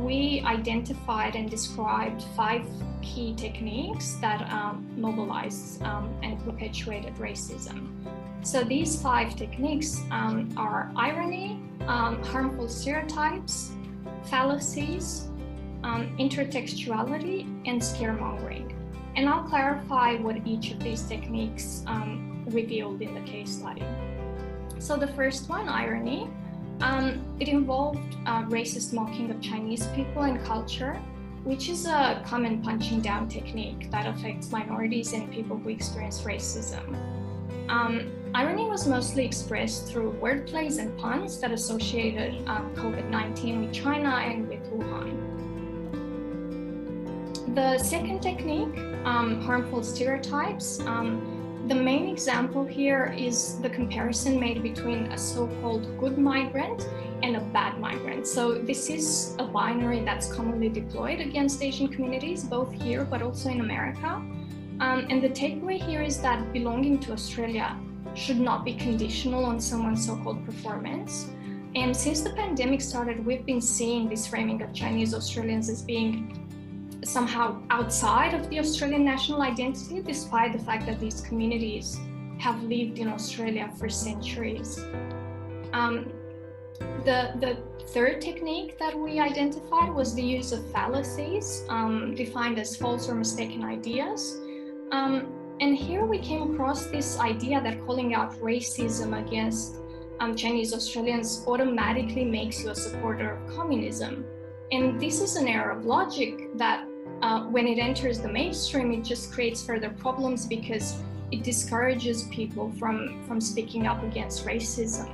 we identified and described 5 key techniques that mobilized and perpetuated racism. So these 5 techniques are irony, harmful stereotypes, fallacies, intertextuality, and scaremongering. And I'll clarify what each of these techniques revealed in the case study. So the first one, irony, it involved racist mocking of Chinese people and culture, which is a common punching down technique that affects minorities and people who experience racism. Irony was mostly expressed through wordplays and puns that associated COVID-19 with China and with Wuhan. The second technique, harmful stereotypes, the main example here is the comparison made between a so-called good migrant and a bad migrant. So this is a binary that's commonly deployed against Asian communities, both here but also in America. And the takeaway here is that belonging to Australia should not be conditional on someone's so-called performance. And since the pandemic started, we've been seeing this framing of Chinese Australians as being somehow outside of the Australian national identity, despite the fact that these communities have lived in Australia for centuries. The third technique that we identified was the use of fallacies, defined as false or mistaken ideas. And here we came across this idea that calling out racism against Chinese Australians automatically makes you a supporter of communism. And this is an error of logic that when it enters the mainstream, it just creates further problems because it discourages people from speaking up against racism.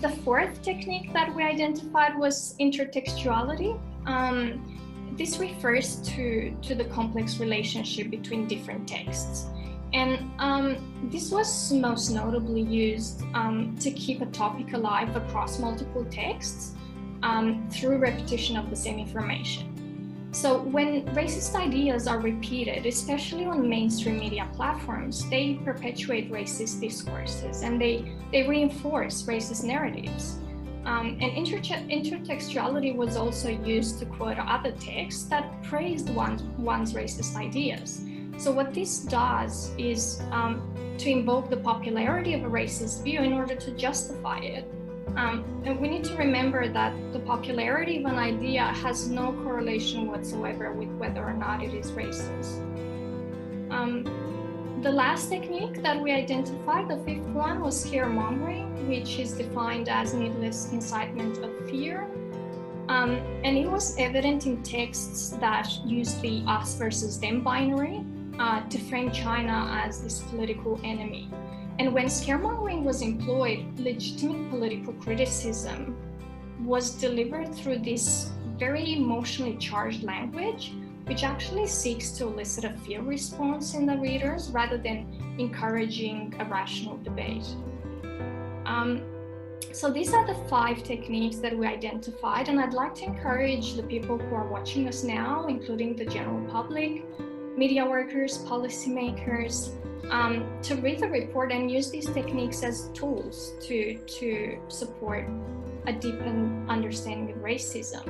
The fourth technique that we identified was intertextuality. This refers to the complex relationship between different texts. And this was most notably used to keep a topic alive across multiple texts through repetition of the same information. So when racist ideas are repeated, especially on mainstream media platforms, they perpetuate racist discourses and they reinforce racist narratives. And intertextuality was also used to quote other texts that praised one's racist ideas. So what this does is to invoke the popularity of a racist view in order to justify it. And we need to remember that the popularity of an idea has no correlation whatsoever with whether or not it is racist. The last technique that we identified, the fifth one, was scaremongering, which is defined as needless incitement of fear. And it was evident in texts that used the us versus them binary to frame China as this political enemy. And when scaremongering was employed, legitimate political criticism was delivered through this very emotionally charged language, which actually seeks to elicit a fear response in the readers rather than encouraging a rational debate. So these are the 5 techniques that we identified, and I'd like to encourage the people who are watching us now, including the general public, media workers, policymakers, to read the report and use these techniques as tools to support a deepened understanding of racism.